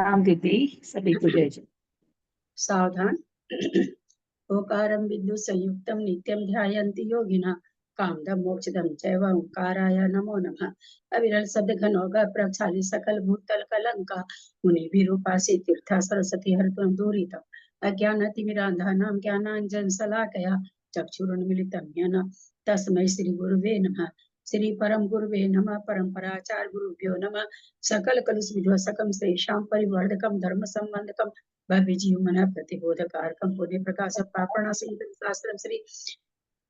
राम दीदी सभी को जय जय। सावधान। ओकारं विद्युत संयुक्तं नित्यं ध्यायन्ति योगिनः कामदं मोक्षदं चैव ओंकाराय नमो नमः। अविरल शब्द घनौघ प्रक्षाली सकल भूतल कलंका मुनि भी रूपासी तीर्था सरस्वती हरतुम दूरितम अज्ञानतिमिरान्धानां ज्ञानाञ्जन शलाकया चक्षुरुन्मीलितं येन तस्मै श्री गुरुवे नमः। श्री परम गुरुवे नमः। परम्पराचार्य गुरुभ्यो नमः। सकल कलुष विध्वंसकं श्रेषां परिवर्धकं धर्म संबंधकं भव्य जीवन प्रतिबोधकारकम पुण्य प्रकाश पापणासम शास्त्रम श्री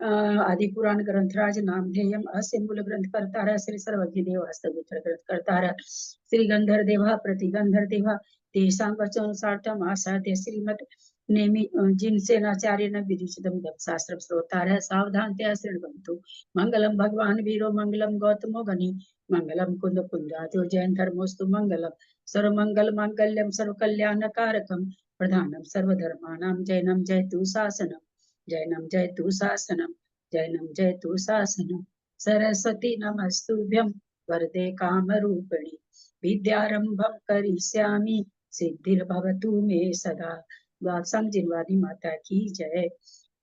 आदि पुराण ग्रंथराज नामधेयम अस्य मूल ग्रंथ कर्तारः श्री सर्वज्ञ देव हस्तगुत्र ग्रंथ कर्तारः श्री गंधर देवा प्रतिगंधर देवा तेषां वचनानुसारम आसाद्य श्रीमत् नेमि जिनसेनाचार्य न विदुषितम शास्त्र श्रोतारः सावधानतया शृण्वन्तु। मंगलम भगवान वीरो मंगलम गौतमो गनि मंगलम कुंद कुंजातो जैन धर्मोस्तु मंगलम सर्वमंगल मांगल्यम सर्वकल्याणकारकम प्रधानम सर्वधर्माणां जैनम जयतु शासनम जैनम जयतु शासनम जैनम जयतु शासनम। सरस्वती नमस्तुभ्यं वरदे कामरूपिणी विद्यारंभं करिष्यामि सिद्धिर्भवतु मे सदा। समझिनवादी माता की जय।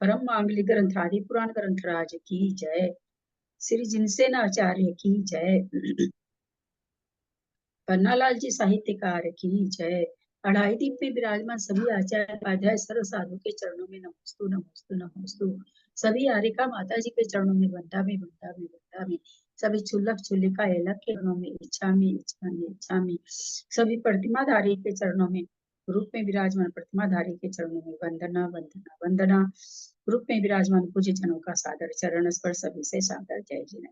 परम मांगलिक ग्रंथादि पुराण ग्रंथराज की जय। श्री जिनसेनाचार्य की जय। पन्नालाल जी साहित्यकार की जय। अढ़ाई दीप में विराजमान सभी आचार्य उपाध्याय सर्व साधु के चरणों में नमस्तु नमस्तु नमस्तु। सभी आरिका माता जी के चरणों में बंटा में बंटा में बंटा में। सभी छुल्लक छुल्लिका एलक के चरणों में इच्छा में इच्छा में इच्छा में। सभी प्रतिमाधारी के चरणों में रूप में विराजमान प्रतिमाधारी के चरणों में वंदना वंदना वंदना। रूप में विराजमान पूज्य जनों का सादर चरण स्पर्श सभी से सादर जय जय।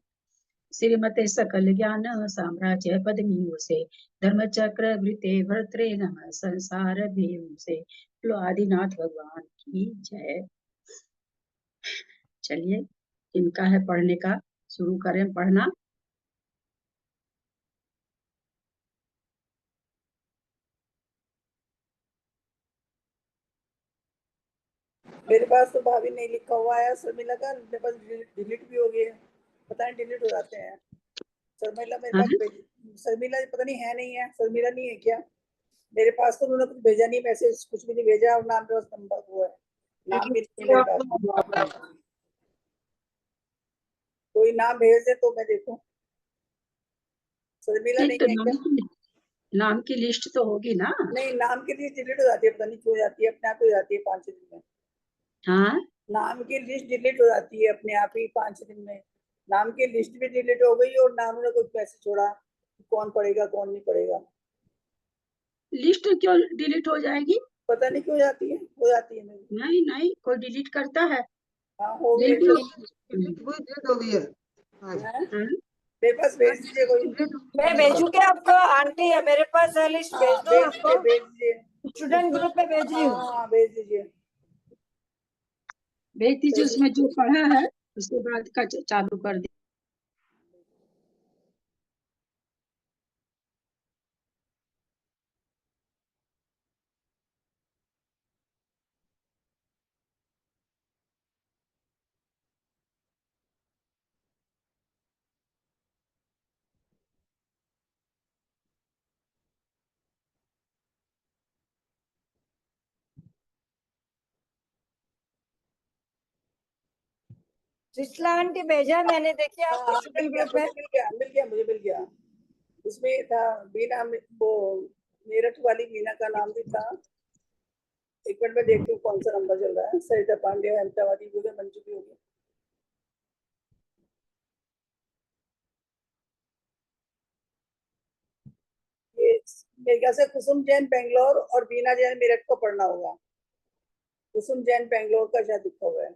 श्रीमते सकल ज्ञान साम्राज्य पदमी से धर्म चक्र वृते भर्त्रे नमः संसार भीम से। लो आदिनाथ भगवान की जय। चलिए इनका है पढ़ने का, शुरू करें पढ़ना। मेरे पास तो भाभी नहीं लिखा हुआ है। शर्मिला का मेरे पास डिलीट भी हो गया है, पता नहीं डिलीट हो जाते हैं। शर्मिला मेरे पास शर्मिला पता नहीं है नहीं है, शर्मिला नहीं है क्या मेरे पास? तो उन्होंने कुछ भेजा नहीं, मैसेज कुछ भी नहीं भेजा और नाम पे बस नंबर हुआ है, नाम भी नहीं मेरे पास। कोई नाम भेज दे तो मैं देखूं। शर्मिला नहीं है क्या? नाम की लिस्ट तो होगी ना? नहीं, नाम की लिस्ट डिलीट हो जाती है, पता नहीं क्यों जाती है, अपने आप हो जाती है 5-6 दिन में। हाँ, नाम की लिस्ट डिलीट हो जाती है अपने आप ही 5-6 दिन में। नाम की लिस्ट भी डिलीट हो गई और नाम ने कुछ मैसेज छोड़ा, कौन पढ़ेगा कौन नहीं पढ़ेगा। लिस्ट क्यों डिलीट हो जाएगी? पता नहीं क्यों जाती है, हो जाती है। नहीं नहीं, कोई डिलीट करता है? हाँ हो गई, डिलीट हो गई है। मेरे पास भेज दीजिए कोई। मैं भेजू क्या आपको? आंटी है मेरे पास लिस्ट, भेज दो आपको। भेज दीजिए स्टूडेंट ग्रुप में भेज रही हूँ। हाँ भेज दीजिए। भेज दीजिए, उसमें जो पढ़ा है उसके बाद का चालू कर दीजिए। जिसला आंटी भेजा मैंने, देखिए आपको स्टूडेंट ग्रुप में। मिल गया। उसमें था बीना, वो मेरठ वाली बीना का नाम भी था। एक मिनट में देखती हूँ कौन सा नंबर चल रहा है। सरिता पांडे, अहमदाबादी भी हो गया, मंजू भी हो गया। मेरे ख्याल से कुसुम जैन बेंगलोर और बीना जैन मेरठ को पढ़ना होगा। कुसुम जैन बेंगलोर का शायद लिखा हुआ है।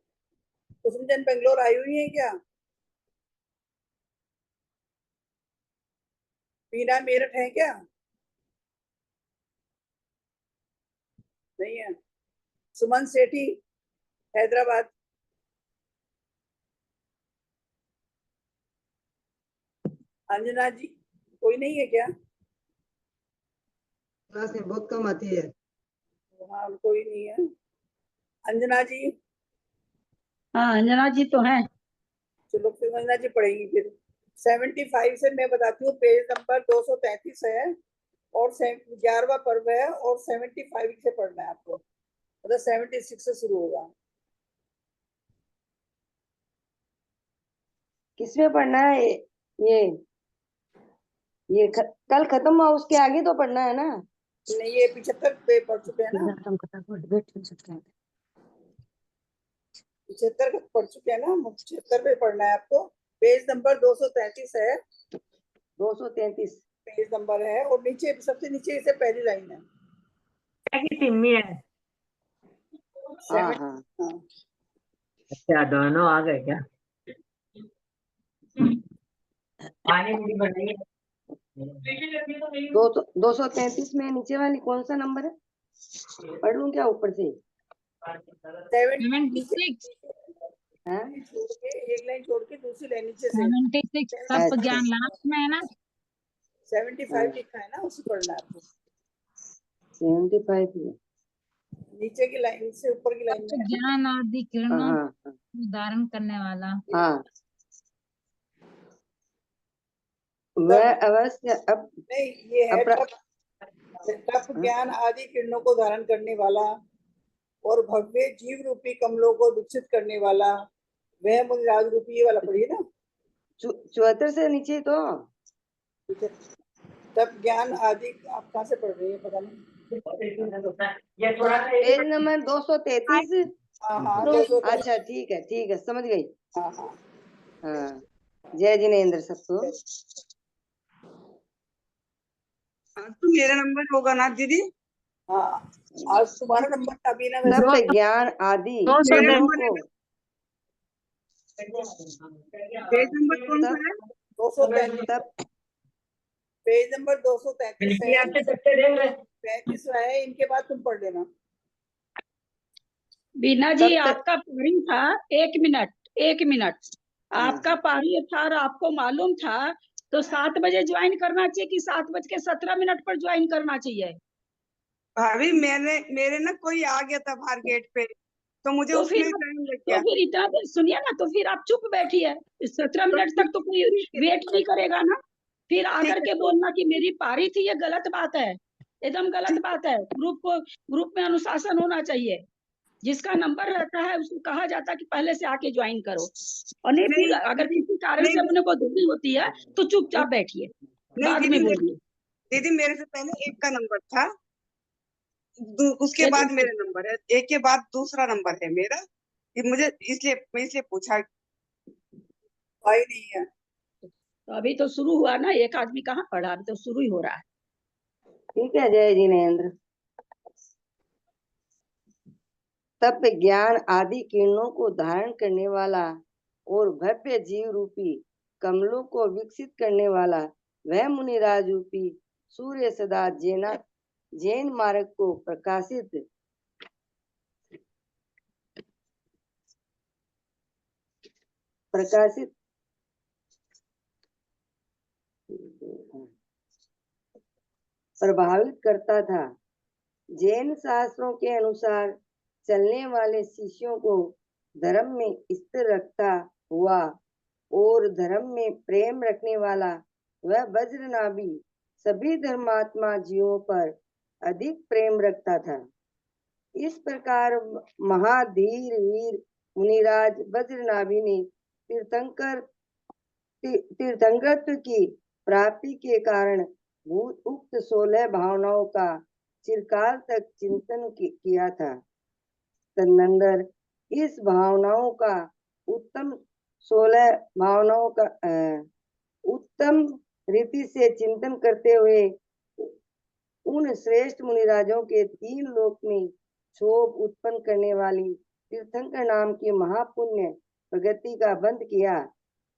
कुसुम जैन बेंगलोर आई हुई है क्या? बीना मेरठ है क्या? नहीं है। सुमन सेठी हैदराबाद। अंजना जी कोई नहीं है क्या? क्लास में बहुत कम आती है। हाँ कोई नहीं है। अंजना जी? हाँ अंजना जी तो है। चलो फिर अंजना जी पढ़ेगी फिर। 75 से मैं बताती हूँ, पेज नंबर 233 है। और 11वां पर्व है और 75 से पढ़ना है आपको, मतलब 76 से शुरू होगा। किसमें पढ़ना है ये कल खत्म हुआ, उसके आगे तो पढ़ना है ना। नहीं, ये 75 पे पढ़ चुके हैं ना, खत्म खत्म वेट कर सकते हैं। 75 पढ़ चुके हैं ना, 76 पे पढ़ना है आपको। पेज नंबर 233 है, 233 पेज नंबर है, और नीचे सबसे नीचे से पहली लाइन है। टिम्मी है। हाँ 70 हाँ हाँ। अच्छा दोनों आ गए क्या? पानी पूरी बनाइए। 233 में नीचे वाली कौन सा नंबर है, पढ़ लूं क्या ऊपर से? 76 हाँ छोड़ के एक लाइन छोड़ के दूसरी लाइन नीचे से 76 तत्व अच्छा। ज्ञान लास्ट में है ना। 75 लिखा है ना, उसे पढ़ना है आपको। 75 में नीचे की लाइन से ऊपर की लाइन तत्व में ज्ञान आदि हाँ किरणों हाँ को धारण करने वाला। हाँ। वह अवश्य अब नहीं, ये है अपरा तप ज्ञान आदि किरणों को धारण करने वाला और भव्य जीव रूपी कमलों को विकसित करने वाला, वह मुनिराज रूपी, ये वाला पढ़िए ना। 74 से नीचे तो तप ज्ञान आदि आप कहाँ से पढ़ रहे हैं, पता नहीं। ये थोड़ा सा पेज नंबर 233। हाँ हाँ 233। अच्छा ठीक है समझ गई। हाँ हाँ। हाँ जय जिनेन्द्र सबको। आज तो मेरा नंबर होगा ना दीदी। हाँ आज तुम्हारा नंबर था अभी ना, तप वैसे ज्ञान आदि मेरा किरणों नंबर है को पेज नंबर कौन सा है? 233, तप पेज नंबर 233 है, आपसे सकते देख रहे 35वां है, इनके बाद तुम पढ़ लेना। बीना जी तब तक आपका पारी था, 1 मिनट आपका पारी था और आपको मालूम था तो 7 बजे ज्वाइन करना चाहिए कि 7:17 पर ज्वाइन करना चाहिए। भाभी मेरे ना कोई आ गया था बाहर गेट पे, तो मुझे तो उसमें फिर टाइम लग तो गया। फिर इतना देर सुनिए ना, तो फिर आप चुप बैठिए, 17 तो मिनट तक तो कोई ठीक है वेट नहीं करेगा ना। फिर ठीक आकर है के बोलना कि मेरी पारी थी, ये गलत बात है, एकदम गलत ठीक बात है। ग्रुप में अनुशासन होना चाहिए। जिसका नंबर रहता है उसको कहा जाता है कि पहले से आके ज्वाइन करो, और नहीं फिर नहीं अगर दीदी, किसी कारण से नहीं अपने को देरी होती है तो चुपचाप बैठिए, नहीं बाद दीदी, में बोलिए। दीदी मेरे से पहले एक का नंबर था, उसके ये बाद तो मेरा नंबर है, एक के बाद दूसरा नंबर है मेरा। ये मुझे इसलिए पूछा। भाई नहीं है। तो अभी तो शुरू हुआ ना, एक आदमी कहाँ पढ़ा, अभी तो शुरू ही हो रहा है। ठीक है जय जिनेन्द्र। तप ज्ञान आदि किरणों को धारण करने वाला और भव्य जीव रूपी कमलों को विकसित करने वाला, वह मुनिराज रूपी सूर्य सदा जैन मार्ग को प्रकाशित प्रभावित करता था। जैन शास्त्रों के अनुसार चलने वाले शिष्यों को धर्म में स्थिर रखता हुआ और धर्म में प्रेम रखने वाला, वह वज्रनाभि सभी धर्मात्मा जीवों पर अधिक प्रेम रखता था। इस प्रकार महाधीर वीर मुनिराज वज्रनाभि ने तीर्थंकरत्व की प्राप्ति के कारण उक्त 16 भावनाओं का चिरकाल तक चिंतन किया था। तदनंतर इस भावनाओं का उत्तम 16 भावनाओं का उत्तम रीति से चिंतन करते हुए उन श्रेष्ठ मुनिराजों के 3 लोक में क्षोभ उत्पन्न करने वाली तीर्थंकर नाम की महापुण्य प्रगति का बंद किया।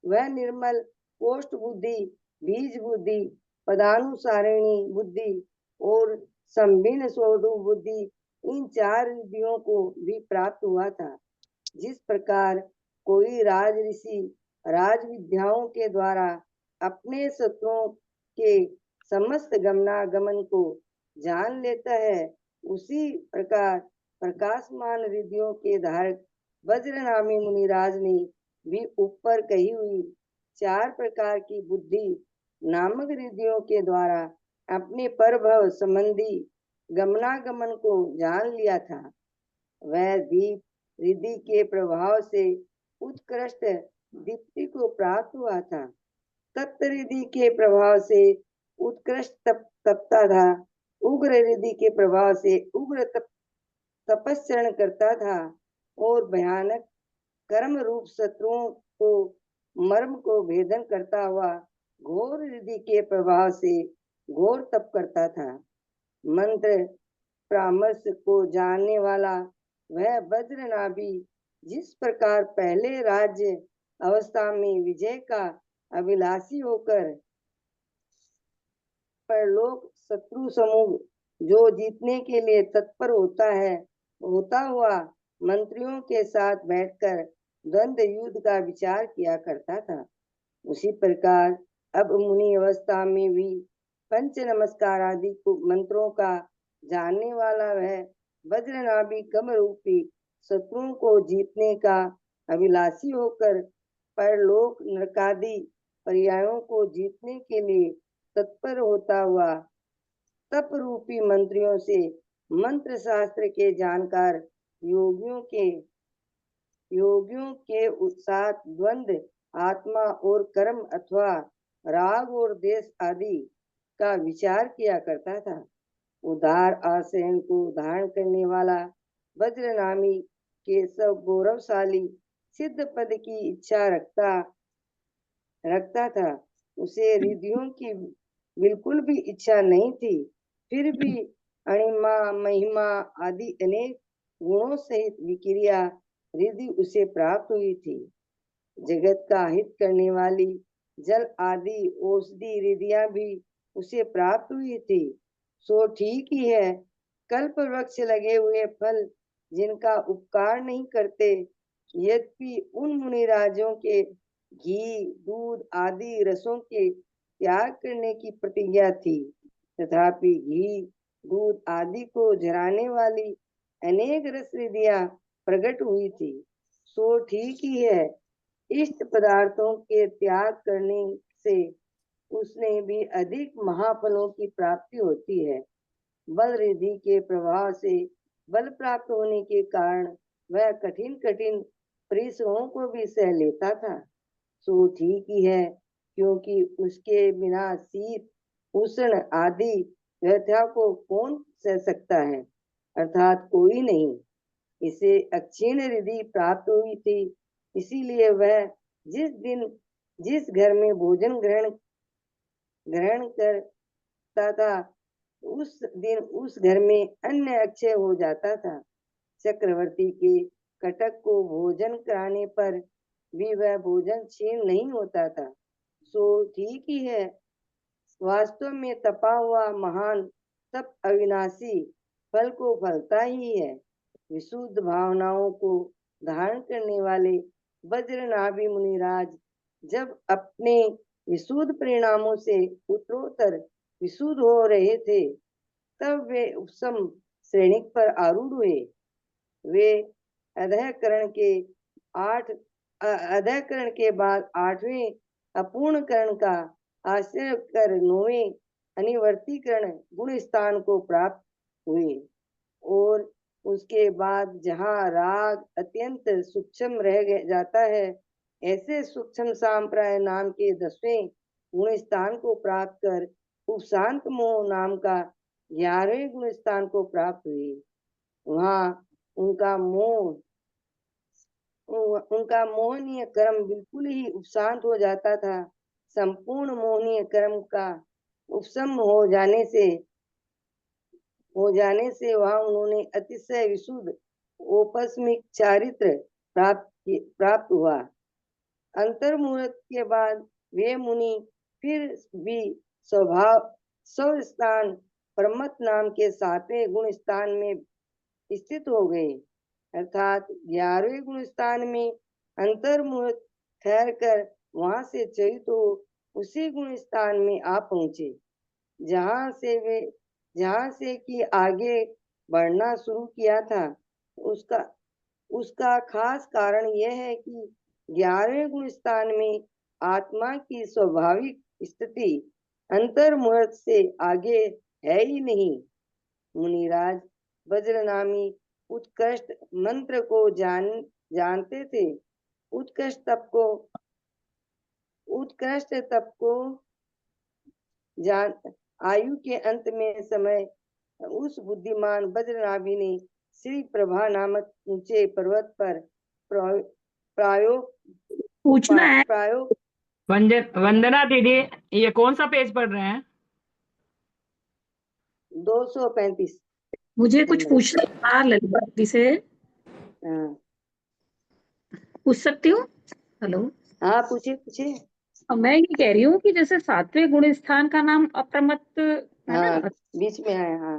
वह निर्मल कोष्ठ बुद्धि, बीज बुद्धि, पदानुसारिणी बुद्धि और संभिन्न स्वरूप बुद्धि, इन 4 रिद्धियों को भी प्राप्त हुआ था। जिस प्रकार कोई राज ऋषि राज विद्याओं के द्वारा अपने शत्रुओं के समस्त गमनागमन को जान लेता है, उसी प्रकार प्रकाशमान रिद्धियों के धारक वज्रनामी मुनिराज ने भी ऊपर कही हुई 4 प्रकार की बुद्धि नामक रिद्धियों के द्वारा अपने परभव संबंधी गमनागमन को जान लिया था। वह दीप रिद्धि के प्रभाव से उत्कृष्ट दीप्ति को प्राप्त हुआ था। तप्त रिद्धि के प्रभाव से उत्कृष्ट तपता था। उग्र रिद्धि के प्रभाव से उग्र तपस्चरण करता था और भयानक कर्म रूप शत्रुओं को मर्म को भेदन करता हुआ घोर रिद्धि के प्रभाव से घोर तप करता था। मंत्र परामर्श को जानने वाला वह वज्रनाभि जिस प्रकार पहले राज्य अवस्था में विजय का अभिलाषी होकर परलोक शत्रु समूह जो जीतने के लिए तत्पर होता हुआ मंत्रियों के साथ बैठकर द्वंद्व युद्ध का विचार किया करता था, उसी प्रकार अब मुनि अवस्था में भी पंच नमस्कार आदि मंत्रों का जानने वाला वह वज्रनाभि कम रूपी शत्रुओं को जीतने का अभिलाषी होकर परलोक नरकादि पर्यायों को जीतने के लिए तत्पर होता हुआ तप रूपी मंत्रियों से मंत्र शास्त्र के जानकार योगियों के साथ द्वंद्व आत्मा और कर्म अथवा राग और देश आदि का विचार किया करता था। उदार आशयन को धारण करने वाला वज्रनामी केशव गौरवशाली सिद्ध पद की इच्छा रखता था। उसे रिद्धियों की बिल्कुल भी इच्छा नहीं थी, फिर भी अणिमा महिमा आदि अनेक गुणों सहित विक्रिया रिद्धि उसे प्राप्त हुई थी। जगत का हित करने वाली जल आदि औषधि रिद्धियां भी उसे प्राप्त हुई थी। सो ठीक ही है, कल्प वृक्ष लगे हुए फल जिनका उपकार नहीं करते, यद्यपि उन मुनिराजों के घी दूध आदि रसों के त्याग करने की प्रतिज्ञा थी, तथापि घी दूध आदि को झराने वाली अनेक रस रिद्धियां प्रकट हुई थी। सो ठीक ही है, इष्ट पदार्थों के त्याग करने से उसने भी अधिक महाफलों की प्राप्ति होती है। बल रिद्धि के प्रभाव से बल प्राप्त होने के कारण वह कठिन परिश्रमों को भी सह लेता था। सो ठीक ही है, क्योंकि उसके बिना शीत उष्ण आदि व्यथा को कौन सह सकता है, अर्थात कोई नहीं। इसे अक्षीण रिद्धि प्राप्त हुई थी, इसीलिए वह जिस घर में भोजन ग्रहण करता था, उस दिन उस घर में अन्न अक्षय हो जाता था। चक्रवर्ती के कटक को भोजन कराने पर भी वह भोजन क्षीण नहीं होता था। सो ठीक ही है, वास्तव में तपा हुआ महान तप अविनाशी फल को फलता ही है। विशुद्ध भावनाओं को धारण करने वाले वज्रनाभि मुनिराज जब अपने विशुद्ध परिणामों से उत्तरोत्तर विशुद्ध हो रहे थे, तब वे उपसम श्रेणिक पर आरूढ़ हुए। वे अधःकरण के बाद 8वें अपूर्ण करण का आश्रय कर 9वें अनिवर्तीकरण गुण स्थान को प्राप्त हुए, और उसके बाद जहाँ राग अत्यंत सूक्ष्म रह जाता है, ऐसे सूक्ष्म सांप्राय नाम के 10वें गुण स्थान को प्राप्त कर उपशांत मोह नाम का 11वें गुण स्थान को प्राप्त हुए। वहाँ उनका मोहनीय कर्म बिल्कुल ही उपशांत हो जाता था। संपूर्ण मोहनीय कर्म का उपशम हो जाने से वहाँ उन्होंने अतिशय विशुद्ध औपस्मिक चारित्र प्राप्त हुआ। अंतर्मुहूर्त के बाद वे मुनि फिर भी स्वस्थान परमत नाम के 7वें गुण स्थान में स्थित हो गए, अर्थात 11वें गुण स्थान में अंतर्मुहूर्त ठहर कर वहां से चलित हो उसी गुण स्थान में आ पहुंचे, जहां से कि आगे बढ़ना शुरू किया था। उसका खास कारण यह है कि 11वें गुण स्थान में आत्मा की स्वाभाविक स्थिति अंतर्मुहूर्त से आगे है ही नहीं। मुनिराज वज्रनामी उत्कृष्ट मंत्र को जानते थे। उत्कृष्ट तप को जान आयु के अंत में समय उस बुद्धिमान वज्रनाभि ने श्री प्रभा नामक ऊंचे पर्वत पर पूछना है। प्रायोग वंदना दीदी, ये कौन सा पेज पढ़ रहे हैं? 235। मुझे कुछ पूछना था ललिता दीदी से, हाँ पूछ सकती हूँ? हेलो, हाँ, पूछिए। अब मैं ये कह रही हूँ कि जैसे 7वें गुण स्थान का नाम अप्रमत्त है ना, हाँ, बीच में है। हाँ,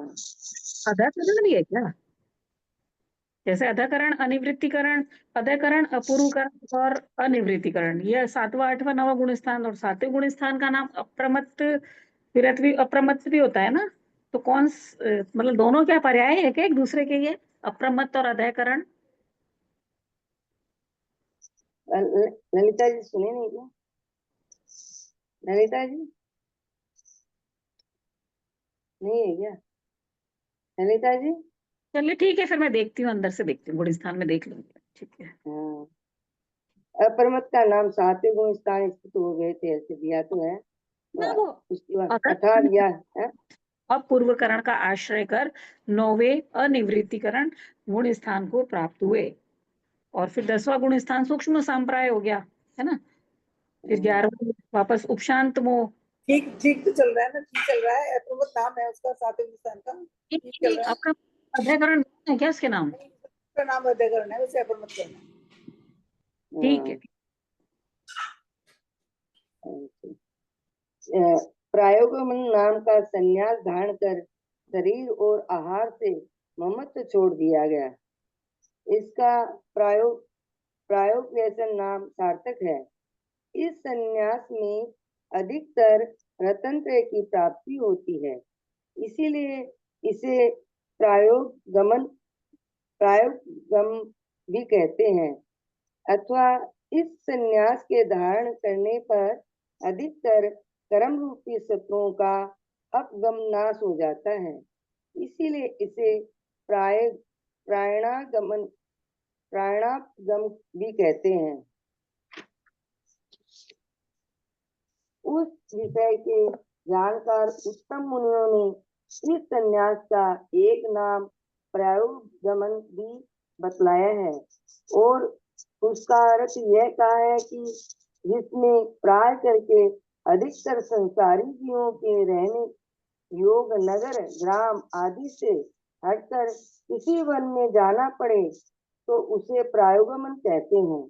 अधाकरण नहीं है क्या? जैसे अधाकरण, अनिवृत्तिकरण, अधाकरण, अपूर्वकरण और अनिवृत्तिकरण, ये 7वां 8वां 9वां गुण स्थान, और 7वें गुण स्थान का नाम अप्रमत्त विरत भी अप्रमत्त भी होता है ना, तो मतलब दोनों क्या पर्याय है क्या एक दूसरे के? ये अप्रमत्त और अधाकरण। ललिता जी सुने नहीं क्या? ललिता जी नहीं है क्या? ललिता जी? चलिए ठीक है, फिर मैं देखती हूँ, अंदर से देखती हूँ, गुण स्थान में देख लूंगी। ठीक है। हाँ, अपरमत का नाम 7वें गुण स्थान स्थित हो गए थे, ऐसे दिया तो है। ना वो उसके बाद अगर अर्थात यह है अपूर्वकरण का आश्रय कर 9वें अनिवृत्तिकरण गुण स्थान को प्राप्त हुए, और फिर 10वां गुण स्थान सूक्ष्म संप्राय हो गया, है ना। फिर 11वां वापस उपशांत मोह। ठीक तो चल रहा है ना, ठीक चल रहा है। अप्रमत नाम है उसका, 7वें स्थान का, ठीक चल रहा है। आपका अध्याकरण है क्या इसके नाम? उसका नाम अध्ययन है, उसे अप्रमत करना है। ठीक है। प्रायोगमन नाम का संन्यास धारण कर शरीर और आहार से ममत्व छोड़ दिया गया। इसका प्रायोग व्यसन नाम सार्थक है। इस संन्यास में अधिकतर रतनत्रय की प्राप्ति होती है, इसीलिए इसे प्रायोगम भी कहते हैं। अथवा इस संन्यास के धारण करने पर अधिकतर कर्म रूपी शत्रुओं का अपगम नाश हो जाता है, इसीलिए इसे प्राणागम भी कहते हैं। उस विषय के जानकार उत्तम मुनियों ने इस संन्यास का एक नाम प्रायोगमन भी बतलाया है, और उसका अर्थ यह कहा है कि जिसमें प्राय करके अधिकतर संसारी जीवों के रहने योग नगर ग्राम आदि से हटकर किसी वन में जाना पड़े तो उसे प्रायोगमन कहते हैं।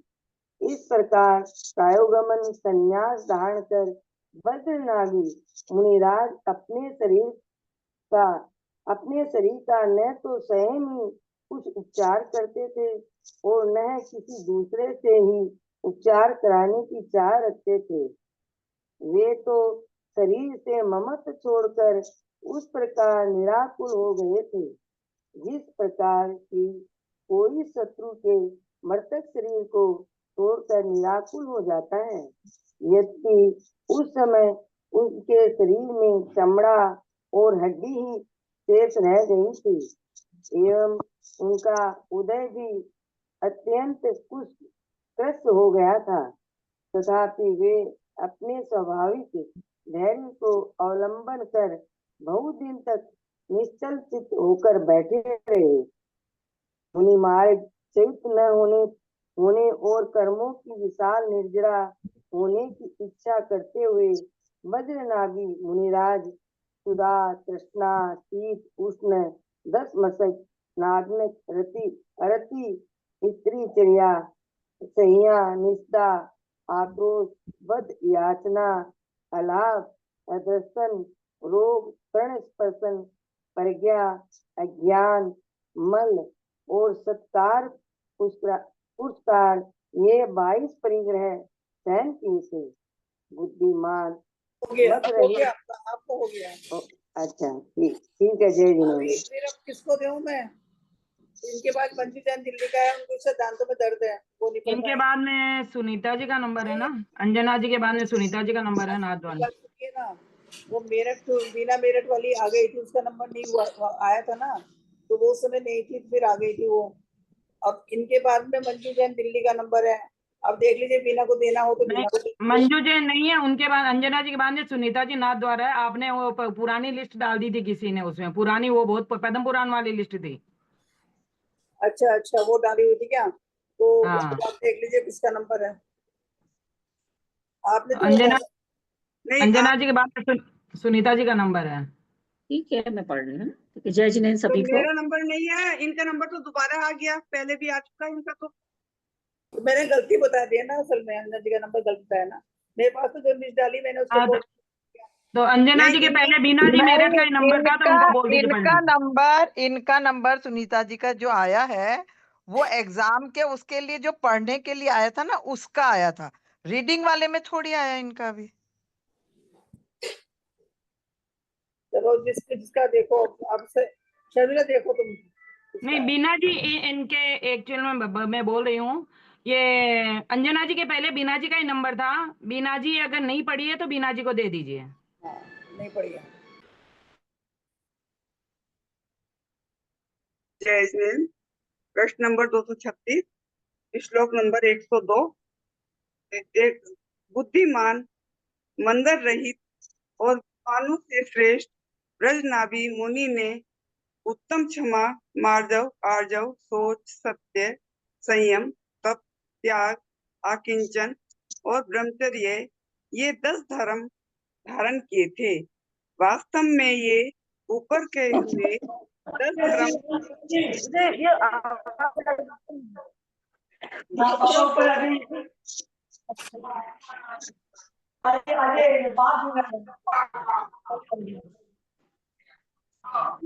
इस प्रकार प्रायोगमन संन्यास धारण कर वज्रनाभि मुनिराज अपने शरीर का न तो स्वयं ही कुछ उपचार करते थे और न किसी दूसरे से ही उपचार कराने की चाह रखते थे। वे तो शरीर से ममत्व छोड़कर उस प्रकार निराकुल हो गए थे जिस प्रकार की कोई शत्रु के मृतक शरीर को तोड़कर निराकुल हो जाता है। यद्यपि उस समय उनके शरीर में चमड़ा और हड्डी ही शेष रह गई थी एवं उनका उदय भी अत्यंत कुष्ठ हो गया था, तथापि वे अपने स्वाभाविक धैर्य को अवलंबन कर बहुत दिन तक निश्चल चित्त होकर बैठे रहे। मुनि मार्ग चैत न होने और कर्मों की विशाल निर्जरा होने की इच्छा करते हुए वज्रनाभि मुनिराज सुधा तृष्णा शीत उष्ण 10 मसक नाग्न अरति स्त्री चर्या सैया निष्ठा आक्रोश वध याचना अलाप अदर्शन रोग प्रण स्पर्शन प्रज्ञा अज्ञान मल और सत्कार पुरस्कार ये 22 परिग्रह सहन किए थे। बुद्धिमान हो गया, मत हो रहित गया, आपको हो गया। अच्छा ठीक है, जय जिनेन्द्र। फिर अब किसको दूं मैं? इनके बाद बंजी जैन दिल्ली का है, उनको शायद दांतों में दर्द है, वो नहीं पढ़ इनके पाए। बाद में सुनीता जी का नंबर है ना, अंजना जी के बाद में सुनीता जी का नंबर है, नाथ वाले। सुनिए ना, वो मेरठ बीना मेरठ वाली आ गई थी, उसका नंबर नहीं हुआ आया था ना, तो वो उस समय नहीं थी, फिर आ गई थी वो। अब इनके बाद में मंजू जैन दिल्ली का नंबर है। अब देख लीजिए, बीना को देना हो तो नहीं, बीना को दे दीजिए। मंजू जैन नहीं है, उनके बाद अंजना जी के बाद में सुनीता जी नाथ द्वारा है। आपने वो पुरानी लिस्ट डाल दी थी किसी ने, उसमें पुरानी, वो बहुत पद्म पुराण वाली लिस्ट थी। अच्छा अच्छा, वो डाली हुई थी क्या? तो हाँ, आप देख लीजिए किसका नंबर है। आपने तो अंजना नहीं अंजना जी के बाद में सुनीता जी का नंबर है। ठीक है, मैं पढ़ रही हूँ ना। जय जिनेन्द्र तो सभी को। मेरा नंबर नहीं है, इनका नंबर तो दोबारा आ गया, पहले भी आ चुका इनका तो। मैंने गलती बता दी है ना, असल में अंजना जी का नंबर गलत बताया ना। मेरे पास तो जो लिस्ट डाली मैंने उसको हाँ, बोल तो अंजना नहीं जी के इनका पहले बीना जी मेरठ का ही नहीं, नंबर था, तो उनको बोल दीजिए पढ़ने। इनका नंबर सुनीता जी का जो आया है वो एग्जाम के उसके लिए जो पढ़ने के लिए आया था ना, उसका आया था। रीडिंग वाले में थोड़ी आया इनका भी। चलो, जिसका देखो अब से। शर्मिला देखो तुम नहीं, किसका है। बीना जी इनके एक्चुअल में मैं बोल रही हूँ, ये अंजना जी के पहले बीना जी का ही नंबर था। बीना जी अगर नहीं पढ़ी है तो बीना जी को दे दीजिए। हाँ, नहीं पड़ी है। जय जिनेन्द्र। प्रश्न नंबर 236, श्लोक नंबर 102। एक बुद्धिमान, मंदर रहित और विद्वानों से श्रेष्ठ ब्रजनाभि मुनि ने उत्तम क्षमा, मार्जव, आर्जव, सोच, सत्य, संयम, तप, त्याग, आकिंचन और ब्रह्मचर्य, ये 10 धर्म धारण किए थे। वास्तव में ये ऊपर के हुए 10 धर्म दूसरों को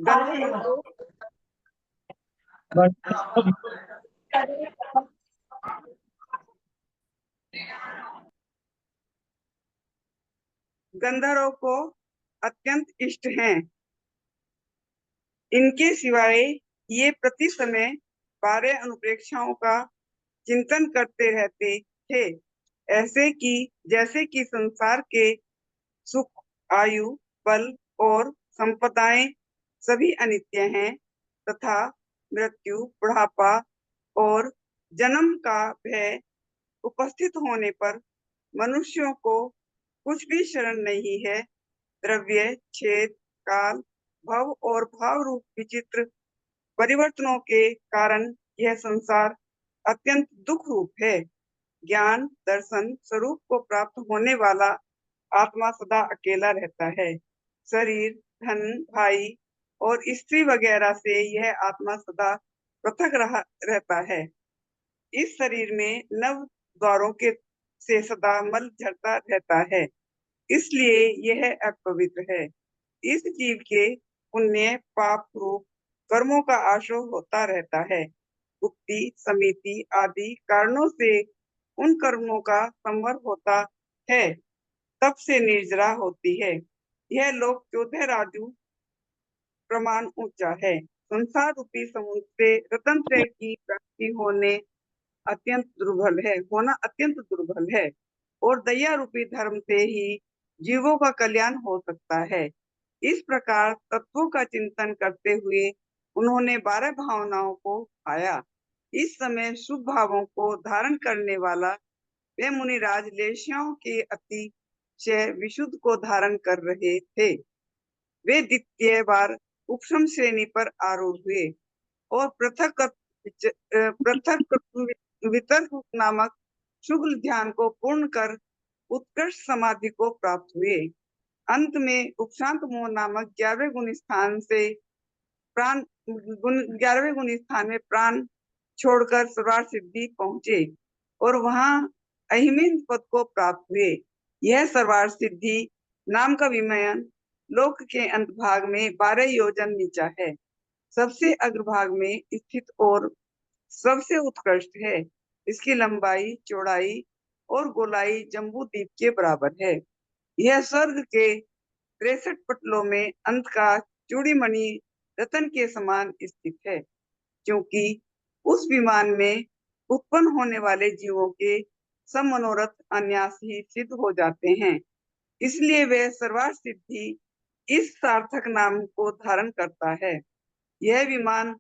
गंधर्व को गंधर्वों को अत्यंत इष्ट हैं। इनके सिवाय ये प्रति समय 12 अनुप्रेक्षाओं का चिंतन करते रहते थे, ऐसे कि जैसे कि संसार के सुख, आयु, बल और संपदाएं सभी अनित्य हैं तथा मृत्यु, बुढ़ापा और जन्म का भय उपस्थित होने पर मनुष्यों को कुछ भी शरण नहीं है। द्रव्य, छेद, काल, भव और भाव रूप विचित्र परिवर्तनों के कारण यह संसार अत्यंत दुख रूप है। ज्ञान दर्शन स्वरूप को प्राप्त होने वाला आत्मा सदा अकेला रहता है। शरीर, धन, भाई और स्त्री वगैरह से यह आत्मा सदा पृथक रहता है। इस शरीर में नव द्वारों के से सदा मल झरता रहता है, इसलिए यह अपवित्र है। इस जीव के पुण्य पाप रूप कर्मों का आश्रय होता रहता है। उक्ति, समिति आदि कारणों से उन कर्मों का संवर होता है, तब से निर्जरा होती है। यह लोक 14 राजू प्रमाण ऊंचा है। संसार रूपी समुद्र से रतन त्रय की प्राप्ति होना अत्यंत दुर्बल है और दया रूपी धर्म से ही जीवों का कल्याण हो सकता है। इस प्रकार तत्वों का चिंतन करते हुए उन्होंने 12 भावनाओं को पाया। इस समय शुभ भावों को धारण करने वाला वे मुनिराज लेशियाओं के अतिशय विशुद्ध को धारण कर रहे थे। वे द्वितीय बार उपशम श्रेणी पर आरूढ़ हुए और पृथक वितर्क नामक शुक्ल ध्यान को पूर्ण कर उत्कृष्ट समाधि को प्राप्त हुए। अंत में उपशांत मोह नामक 11वें गुण स्थान में प्राण छोड़कर सर्वार्थ सिद्धि पहुंचे और वहां अहिमेन पद को प्राप्त हुए। यह सर्वार्थ सिद्धि नाम का विमयन लोक के अंत भाग में 12 योजन नीचा है, सबसे अग्रभाग में स्थित और सबसे उत्कृष्ट है। इसकी लंबाई, चौड़ाई और गोलाई जम्बू द्वीप के बराबर है। यह स्वर्ग के 63 पटलों में अंत का चूड़ीमणि रतन के समान स्थित है, क्योंकि उस विमान में उत्पन्न होने वाले जीवों के सब मनोरथ अनायास ही सिद्ध हो जाते हैं। इसलिए वह सर्वार्थ सिद्धि इस सार्थक नाम को धारण करता है। यह विमान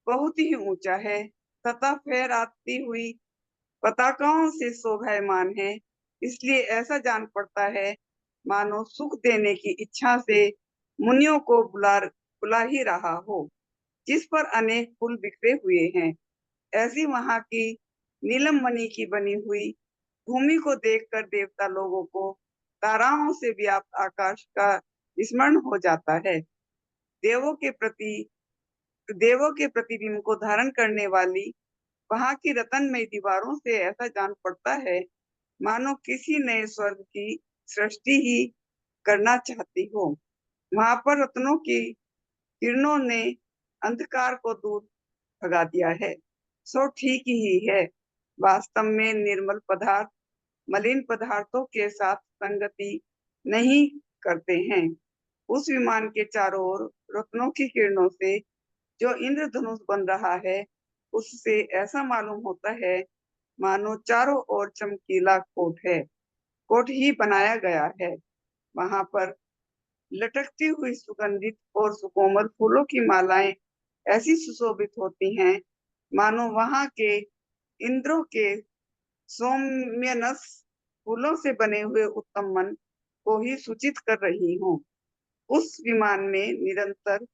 बहुत ही ऊंचा है तथा फहराती हुई पताकाओं से शोभायमान है, इसलिए ऐसा जान पड़ता है मानो सुख देने की इच्छा से मुनियों को बुला ही रहा हो, जिस पर अनेक फूल बिखरे हुए हैं। ऐसी वहां की नीलम मणि की बनी हुई भूमि को देखकर देवता लोगों को ताराओं से व्याप्त आकाश का स्मरण हो जाता है। देवों के प्रतिबिंब को धारण करने वाली वहां की रत्नमय दीवारों से ऐसा जान पड़ता है मानो किसी नए स्वर्ग की सृष्टि ही करना चाहती हो। वहां पर रत्नों की किरणों ने अंधकार को दूर भगा दिया है। सो ठीक ही है। वास्तव में निर्मल पदार्थ मलिन पदार्थों के साथ संगति नहीं करते हैं। उस विमान के चारों ओर रत्नों की किरणों से जो इंद्रधनुष बन रहा है, उससे ऐसा मालूम होता है मानो चारों ओर चमकीला कोट ही बनाया गया है। वहां पर लटकती हुई सुगंधित और सुकोमल फूलों की मालाएं ऐसी सुशोभित होती हैं मानो वहां के इंद्रों के सौम्यनस फूलों से बने हुए उत्तम मन को ही सूचित कर रही हूँ। उस विमान में निरंतर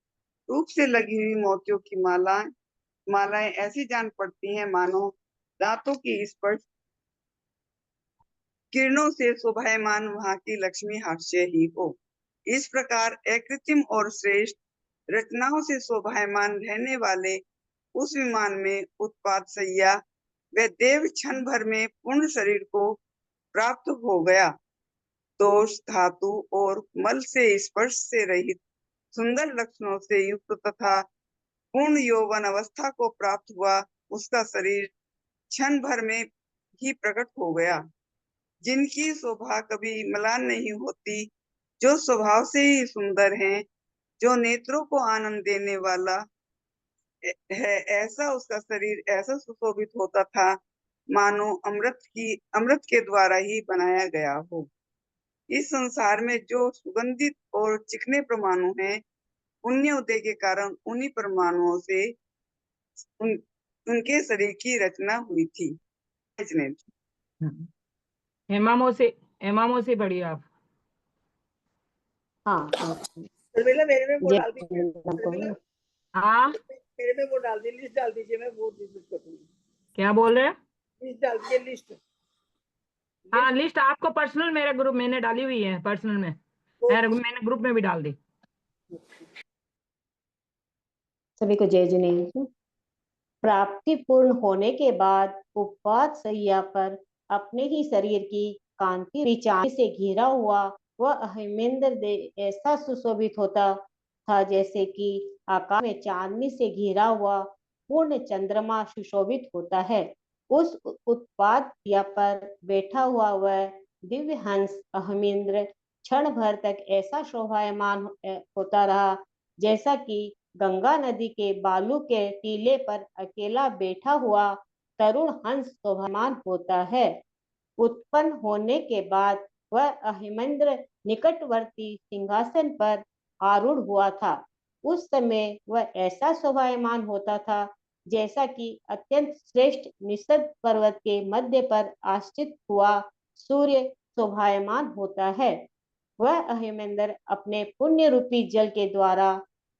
रूप से लगी हुई मोतियों की मालाएं ऐसी जान पड़ती हैं मानो दांतों की स्पर्श किरणों से शोभायमान वहां की लक्ष्मी हास्य ही हो। इस प्रकार अकृत्रिम और श्रेष्ठ रचनाओं से शोभायमान रहने वाले उस विमान में उत्पाद सैया व देव क्षण भर में पूर्ण शरीर को प्राप्त हो गया। दोष धातु और मल से स्पर्श से रहित सुंदर लक्षणों से युक्त तथा पूर्ण यौवन अवस्था को प्राप्त हुआ उसका शरीर क्षण भर में ही प्रकट हो गया। जिनकी शोभा कभी म्लान नहीं होती, जो स्वभाव से ही सुंदर हैं, जो नेत्रों को आनंद देने वाला है, ऐसा उसका शरीर ऐसा सुशोभित होता था मानो अमृत के द्वारा ही बनाया गया हो। इस संसार में जो सुगंधित और चिकने परमाणु हैं, पुण्य उदय के कारण उन्हीं परमाणुओं से उनके शरीर की रचना हुई थी। हेमा मौसी पढ़िए आप। हाँ शर्मिला मेरे में वो डाल दीजिए। शर्मिला हाँ मेरे में वो डाल दीजिए, लिस्ट डाल दीजिए, मैं वो डिलीट कर दूंगी। क्या बोल रहे हैं? लिस्ट डाल दीजिए, लिस्ट। हाँ लिस्ट आपको पर्सनल मेरे ग्रुप मैंने डाली हुई है, पर्सनल में मैंने ग्रुप में भी डाल दी। सभी को जय जिनेन्द्र। प्राप्ति पूर्ण होने के बाद उपवास सैया पर अपने ही शरीर की कांति चांदी से घिरा हुआ वह अहिमेंद्र ऐसा सुशोभित होता था जैसे कि आकाश में चांदनी से घिरा हुआ पूर्ण चंद्रमा सुशोभित होता है। उस उत्पाद सैया पर बैठा हुआ वह दिव्य हंस अहिमेंद्र क्षण भर तक ऐसा शोभायमान होता रहा जैसा कि गंगा नदी के बालू के टीले पर अकेला बैठा हुआ तरुण हंस शोभायमान होता है। उत्पन्न होने के बाद वह अहिमेंद्र निकटवर्ती सिंहासन पर आरूढ़ हुआ था। उस समय वह ऐसा शोभायमान होता था जैसा कि अत्यंत श्रेष्ठ निषद पर्वत के मध्य पर आश्रित हुआ सूर्य शोभायमान होता है। वह अहिमेंद्र अपने पुण्य रूपी जल के द्वारा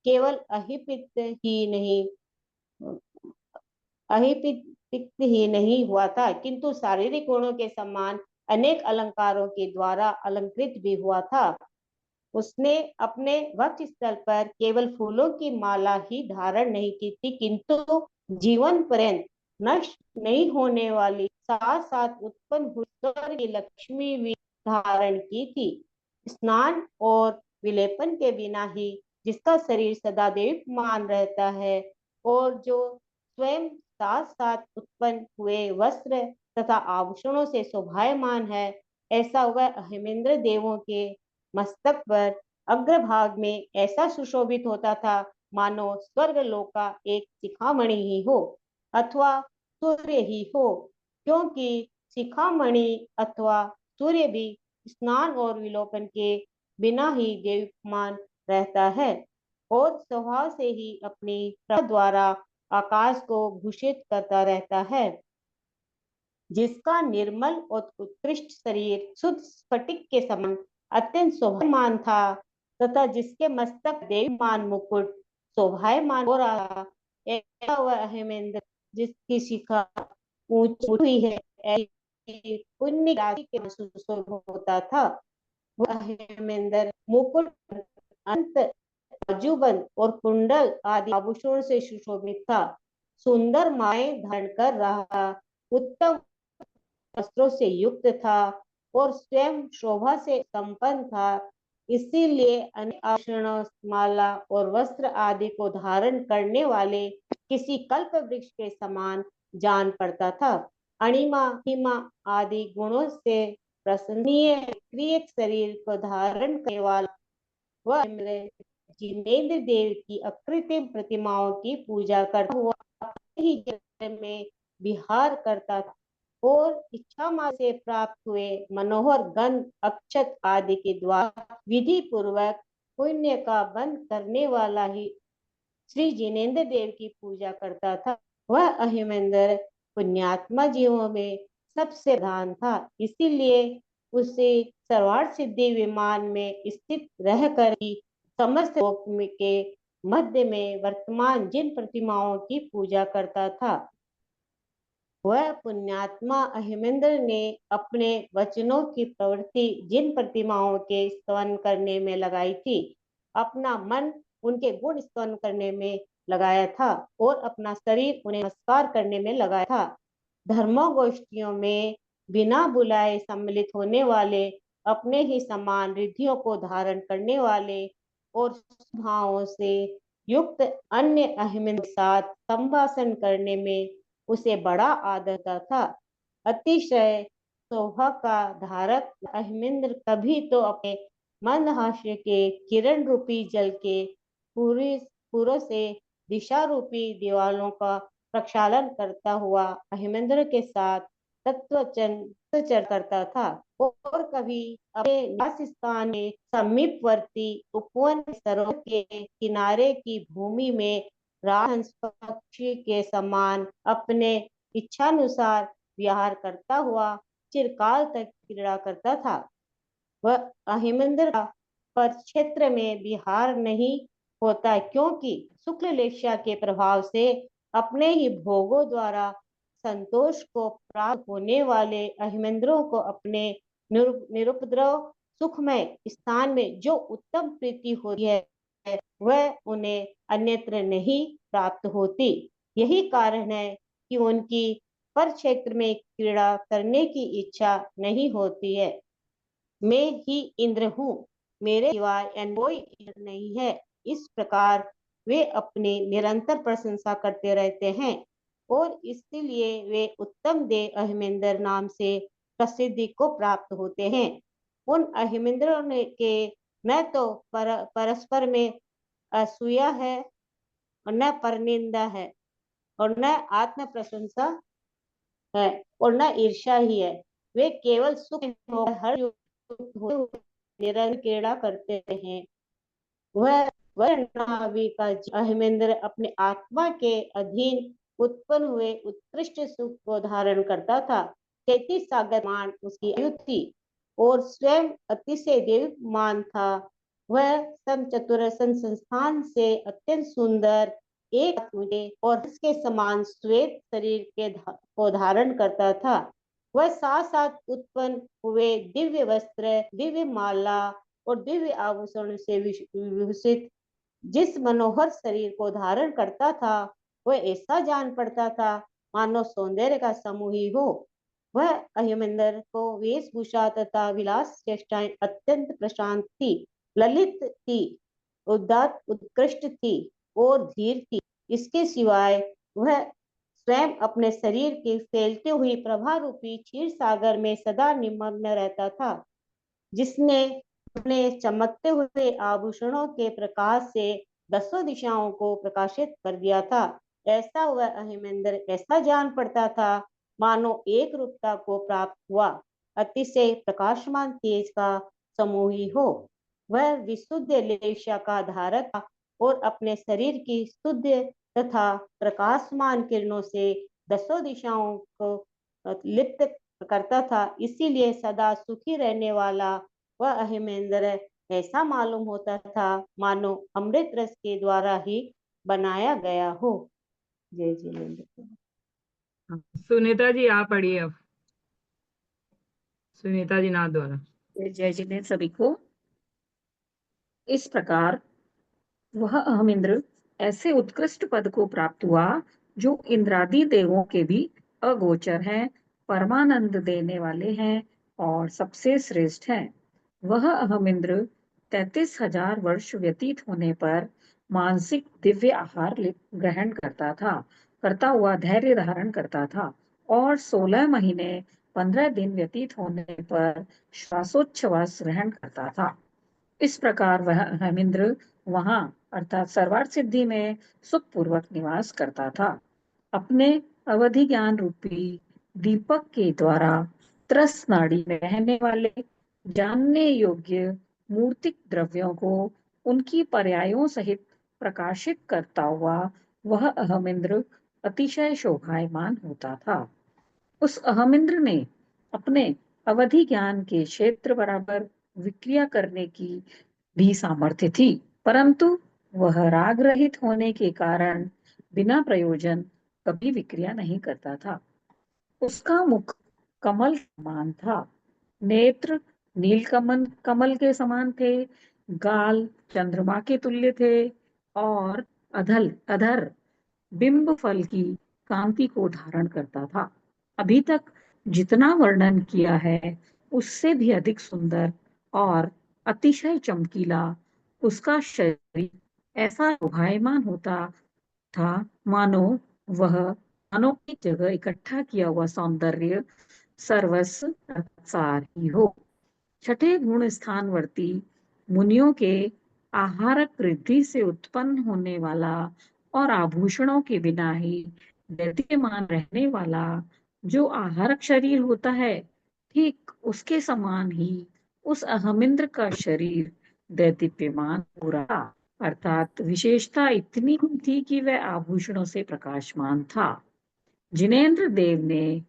केवल अहिपिक्त ही नहीं हुआ था, किंतु शारीरिक गुणों के समान अनेक अलंकारों के द्वारा अलंकृत भी हुआ था। उसने अपने वक्ष स्थल पर केवल फूलों की माला ही धारण नहीं की थी, किंतु जीवन पर्यंत नष्ट नहीं होने वाली साथ साथ उत्पन्न हुई स्वर्ग की लक्ष्मी भी धारण की थी। स्नान और विलेपन के बिना ही जिसका शरीर सदा देवमान रहता है और जो स्वयं साथ साथ उत्पन्न हुए वस्त्र तथा आभूषणों से शोभायमान है, ऐसा वह अहिमेंद्र देवों के मस्तक पर अग्रभाग में ऐसा सुशोभित होता था मानो स्वर्ग लोक का एक शिखामणि ही हो अथवा सूर्य ही हो, क्योंकि शिखामणि अथवा सूर्य भी स्नान और विलोपन के बिना ही देवमान रहता है और स्वभाव से ही अपनी प्रभा द्वारा आकाश को भूषित करता रहता है। जिसका निर्मल और उत्कृष्ट शरीर शुद्ध स्फटिक के समान अत्यंत शोभायमान था तथा जिसके मस्तक देवमान मुकुट शोभायमान हो रहा, ऐसा वह हेमेंद्र जिसकी शिखा ऊंची हुई है, ऐसी पुण्य राशि के सुशोभित होता था। वह हेमेंद्र मुकुट अंत बाजूबंद और कुंडल आदि आभूषणों से सुशोभित था, सुंदर माएं धारण कर रहा, उत्तम वस्त्रों से युक्त था और स्वयं शोभा से संपन्न था। इसीलिए अनेक आभूषण, माला और वस्त्र आदि को धारण करने वाले किसी कल्प वृक्ष के समान जान पड़ता था। अणिमा हिमा आदि गुणों से प्रसन्नीय क्रिय शरीर को धारण करने वाला वह जिनेन्द्र देव की अकृत्रिम प्रतिमाओं की पूजा करता हुआ अपने ही जगत में विहार करता था और इच्छा मात्र से प्राप्त हुए मनोहर गंध अक्षत आदि के द्वारा विधि पूर्वक पुण्य का बंध करने वाला ही श्री जिनेन्द्र देव की पूजा करता था। वह अहिमेंद्र पुण्यात्मा जीवों में सबसे प्रधान था, इसीलिए उसे सर्वार्थ सिद्धि विमान में स्थित रहकर ही समस्त लोक के मध्य में वर्तमान जिन प्रतिमाओं की पूजा करता था। वह पुण्यात्मा अहिमेंद्र ने अपने वचनों की प्रवृत्ति जिन प्रतिमाओं के स्तवन करने में लगाई थी, अपना मन उनके गुण स्तवन करने में लगाया था और अपना शरीर उन्हें नमस्कार करने में लगाया था। धर्मगोष्ठियों में बिना बुलाए सम्मिलित होने वाले, अपने ही समान रिद्धियों को धारण करने वाले और भावों से युक्त अन्य अहिमेंद्र के साथ संभाषण करने में उसे बड़ा आदर था। अतिशय शोभा का धारक अहिमेंद्र कभी तो अपने मंदहास्य के किरण रूपी जल के पूर्व से दिशा रूपी दीवालों का प्रक्षालन करता हुआ अहिमेंद्र के साथ तत्वचन करता था और कभी अपने निवास स्थान में समीपवर्ती उपवन सरोवर के किनारे की भूमि में राजहंस पक्षी के समान अपने इच्छानुसार विहार करता हुआ चिरकाल तक क्रीड़ा करता था। वह अहिमेंद्र का परिक्षेत्र में विहार नहीं होता, क्योंकि शुक्ल लेख्या के प्रभाव से अपने ही भोगों द्वारा संतोष को प्राप्त होने वाले अहिमेंद्रों को अपने निरुपद्रव सुखमय स्थान में जो उत्तम प्रीति होती है, वह उन्हें अन्यत्र नहीं प्राप्त होती। यही कारण है कि उनकी पर क्षेत्र में क्रीड़ा करने की इच्छा नहीं होती है। मैं ही इंद्र हूँ, मेरे सिवाय कोई इंद्र नहीं है। इस प्रकार वे अपनी निरंतर प्रशंसा करते रहते हैं और इसलिए वे उत्तम देव अहिमेंद्र नाम से प्रसिद्धि को प्राप्त होते हैं। उन अहिमेंद्रों के न तो परस्पर में असूया है और न परनिंदा है और न आत्म प्रशंसा है और न ईर्ष्या ही है। वे केवल सुख हर निरंतर क्रीड़ा करते हैं। वह नाभिक का अहिमेंद्र अपने आत्मा के अधीन उत्पन्न हुए उत्कृष्ट सुख को धारण करता था। 33 सागर मान उसकी आयु थी और स्वयं अतिशय देवमान था। वह समचतुरसन संस्थान से अत्यंत सुंदर एक मुझे और इसके समान श्वेत शरीर को धारण करता था। वह साथ साथ उत्पन्न हुए दिव्य वस्त्र, दिव्य माला और दिव्य आभूषण से विभूषित जिस मनोहर शरीर को धारण करता था, वह ऐसा जान पड़ता था मानो सौंदर्य का समूह ही हो। वह अहिमेंद्र को वेशभूषा तथा विलास चेष्टाएं अत्यंत प्रशांत थी, ललित थी, उदात्त उत्कृष्ट थी और धीर थी। इसके सिवाय वह स्वयं अपने शरीर के फैलते हुई प्रभा रूपी क्षीर सागर में सदा निमग्न रहता था, जिसने अपने चमकते हुए आभूषणों के प्रकाश से 10 दिशाओं को प्रकाशित कर दिया था। ऐसा वह अहिमेंद्र ऐसा जान पड़ता था मानो एक रूपता को प्राप्त हुआ। अतिशय प्रकाशमान तेज का समूह ही हो। वह विशुद्ध लेशा का धारक था और अपने शरीर की शुद्ध तथा प्रकाशमान किरणों से दसों दिशाओं को लिप्त करता था। इसीलिए सदा सुखी रहने वाला वह अहिमेंद्र ऐसा मालूम होता था मानो अमृत रस के द्वारा ही बनाया गया हो। जय जिनेंद्र। सुनीता जी आप पढ़िए अब, सुनीता जी नाथ द्वारा। जय जिनेंद्र सभी को। इस प्रकार वह अहमिंद्र ऐसे उत्कृष्ट पद को प्राप्त हुआ जो इंद्रादि देवों के भी अगोचर हैं, परमानंद देने वाले हैं और सबसे श्रेष्ठ हैं। वह अहमिंद्र 33,000 वर्ष व्यतीत होने पर मानसिक दिव्य आहार ग्रहण करता हुआ धैर्य धारण करता था और 16 महीने 15 दिन व्यतीत होने पर श्वासोच्छ्वास ग्रहण करता था। इस प्रकार वह अहमिंद्र वहां अर्थात सर्वार्थ सिद्धि में सुखपूर्वक निवास करता था। अपने अवधि ज्ञान रूपी दीपक के द्वारा त्रस नाड़ी में रहने वाले जानने योग्य मूर्तिक द्रव्यों को उनकी पर्यायों सहित प्रकाशित करता हुआ वह अहमिंद्र अतिशय शोभायमान होता था। उस अहमिंद्र ने अपने अवधि ज्ञान के क्षेत्र बराबर विक्रिया करने की भी सामर्थ्य थी, परंतु वह राग रहित होने के कारण बिना प्रयोजन कभी विक्रिया नहीं करता था। उसका मुख कमल समान था, नेत्र नीलकमल कमल के समान थे, गाल चंद्रमा के तुल्य थे और अधर बिंब फल की कांति को धारण करता था। अभी तक जितना वर्णन किया है उससे भी अधिक सुंदर और अतिशय चमकीला उसका शरीर ऐसा शोभायमान होता था मानो वह मानव की जगह इकट्ठा किया हुआ सौंदर्य सर्वस्व सार ही हो। छठे गुण स्थानवर्ती मुनियों के आहारक वृद्धि से उत्पन्न होने वाला और आभूषणों के बिना ही दैदीप्यमान रहने वाला जो आहारक शरीर होता है, ठीक उसके समान ही उस अहमिंद्र का शरीर दैदीप्यमान हो रहा, अर्थात विशेषता इतनी थी कि वह आभूषणों से प्रकाशमान था। जिनेंद्र देव ने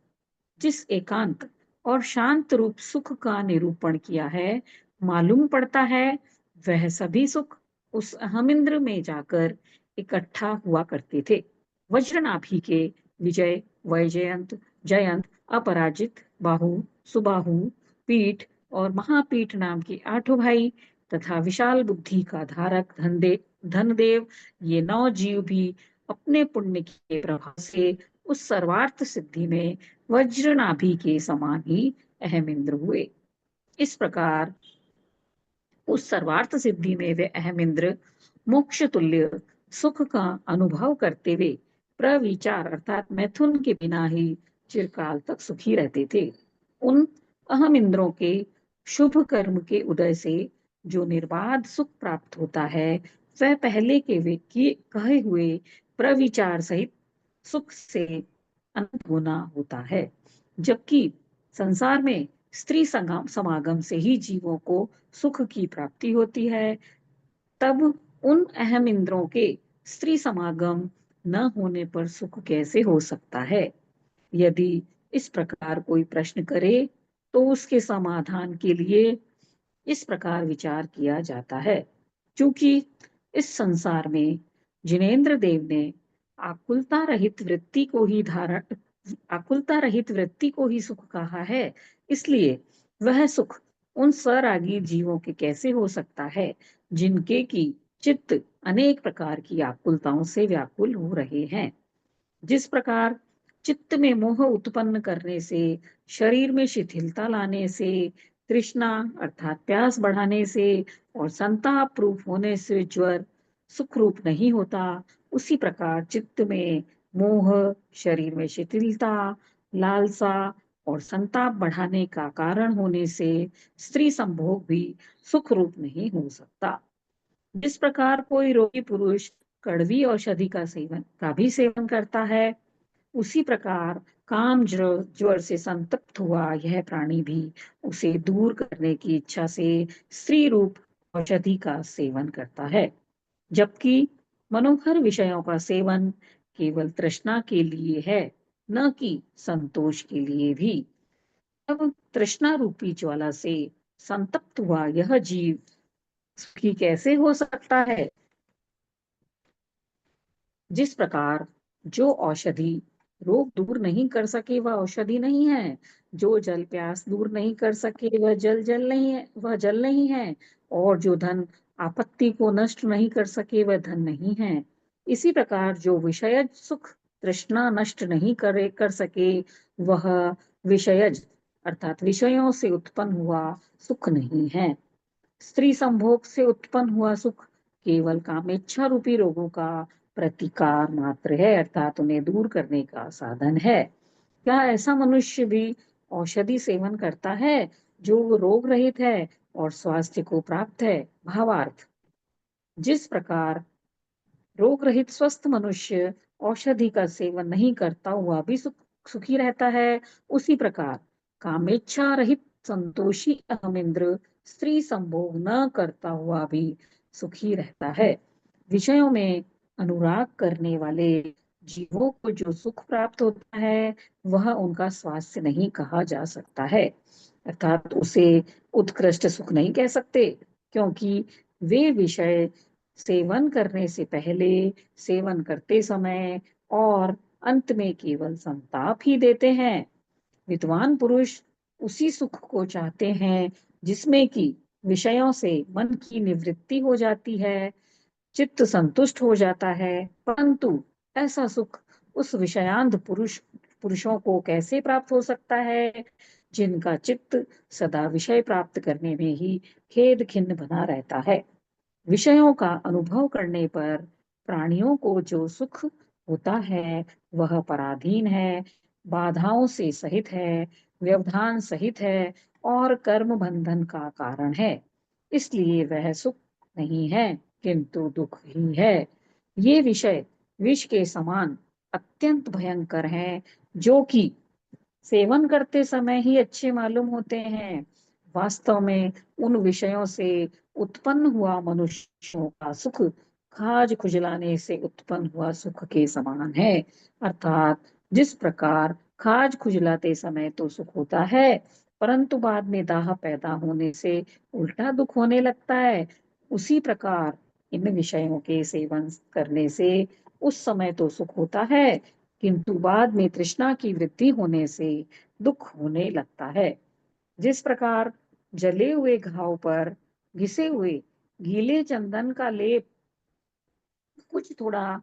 जिस एकांत और शांत रूप सुख का निरूपण किया है, मालूम पड़ता है वह सभी सुख उस अहमिंद्र में जाकर इकट्ठा हुआ करते थे। वज्रनाभि के विजय, वैजयंत, जयंत, अपराजित, बाहु, सुबाहु, पीठ और महापीठ नाम के 8 भाई तथा विशाल बुद्धि का धारक धनदेव, ये 9 जीव भी अपने पुण्य के प्रभाव से उस सर्वार्थ सिद्धि में वज्रनाभि के समान ही अहमिंद्र हुए। इस प्रकार उस सर्वार्थ सिद्धि में वे अहमिंद्र मोक्ष तुल्य सुख का अनुभव करते हुए प्रविचार अर्थात मैथुन के बिना ही चिरकाल तक सुखी रहते थे। उन अहमिंद्रों के शुभ कर्म के उदय से जो निर्बाध सुख प्राप्त होता है, वह पहले के कहे हुए प्रविचार सहित सुख से अनंत गुना होता है। जबकि संसार में स्त्री समागम से ही जीवों को सुख की प्राप्ति होती है, तब उन अहम इंद्रों के स्त्री समागम न होने पर सुख कैसे हो सकता है? यदि इस प्रकार कोई प्रश्न करे तो उसके समाधान के लिए इस प्रकार विचार किया जाता है। क्योंकि इस संसार में जिनेंद्र देव ने आकुलता रहित वृत्ति को ही सुख कहा है, इसलिए वह सुख उन सरागी जीवों के कैसे हो सकता है जिनके की चित्त अनेक प्रकार की आकुलताओं से व्याकुल हो रहे हैं। जिस प्रकार चित्त में मोह उत्पन्न करने से, शरीर में शिथिलता लाने से, तृष्णा अर्थात प्यास बढ़ाने से और संताप रूप होने से ज्वर सुख रूप नहीं होता, उसी प्रकार चित्त में मोह, शरीर में शिथिलता, लालसा और संताप बढ़ाने का कारण होने से स्त्री संभोग भी सुख रूप नहीं हो सकता। जिस प्रकार कोई रोगी पुरुष कड़वी औषधि का भी सेवन करता है, उसी प्रकार काम ज्वर से संतप्त हुआ यह प्राणी भी उसे दूर करने की इच्छा से स्त्री रूप औषधि का सेवन करता है, जबकि मनोहर विषयों का सेवन केवल तृष्णा के लिए है, न कि संतोष के लिए भी। तब तृष्णा रूपी ज्वाला से संतप्त हुआ यह जीव सुखी कैसे हो सकता है? जिस प्रकार जो औषधि रोग दूर नहीं कर सके वह औषधि नहीं है, जो जल प्यास दूर नहीं कर सके वह जल नहीं है, और जो धन आपत्ति को नष्ट नहीं कर सके वह धन नहीं है। इसी प्रकार जो विषयज सुख तृष्णा नष्ट नहीं कर सके वह विषयज अर्थात विषयों से उत्पन्न हुआ सुख नहीं है। स्त्री संभोग से उत्पन्न हुआ सुख केवल कामेच्छा रूपी रोगों का प्रतिकार मात्र है, अर्थात उन्हें दूर करने का साधन है। क्या ऐसा मनुष्य भी औषधि सेवन करता है जो रोग रहित है और स्वास्थ्य को प्राप्त है? भावार्थ, जिस प्रकार रोग रहित स्वस्थ मनुष्य औषधि का सेवन नहीं करता हुआ भी सुखी रहता है, उसी प्रकार कामेच्छा रहित संतोषी अहमिंद्र स्त्री संभोग न करता हुआ भी सुखी रहता है। विषयों में अनुराग करने वाले जीवों को जो सुख प्राप्त होता है वह उनका स्वास्थ्य नहीं कहा जा सकता है, अर्थात उसे उत्कृष्ट सुख नहीं कह सकते, क्योंकि वे विषय सेवन करने से पहले, सेवन करते समय और अंत में केवल संताप ही देते हैं। विद्वान पुरुष उसी सुख को चाहते हैं जिसमें कि विषयों से मन की निवृत्ति हो जाती है, चित्त संतुष्ट हो जाता है, परंतु ऐसा सुख उस विषयांध पुरुषों को कैसे प्राप्त हो सकता है जिनका चित्त सदा विषय प्राप्त करने में ही खेद खिन्न बना रहता है। विषयों का अनुभव करने पर प्राणियों को जो सुख होता है वह पराधीन है, बाधाओं से सहित है, व्यवधान सहित है और कर्म बंधन का कारण है, इसलिए वह सुख नहीं है किंतु दुख ही है। ये विषय विष के समान अत्यंत भयंकर हैं, जो कि सेवन करते समय ही अच्छे मालूम होते हैं। वास्तव में उन विषयों से उत्पन्न हुआ मनुष्यों का सुख खाज खुजलाने से उत्पन्न हुआ सुख के समान है, अर्थात जिस प्रकार खाज खुजलाते समय तो सुख होता है, परंतु बाद में दाह पैदा होने से उल्टा दुख होने लगता है, उसी प्रकार इन विषयों के सेवन करने से उस समय तो सुख होता है, किंतु बाद में तृष्णा की वृद्धि होने से दुख होने लगता है। जिस प्रकार जले हुए घाव पर घिसे हुए गीले चंदन का लेप कुछ थोड़ा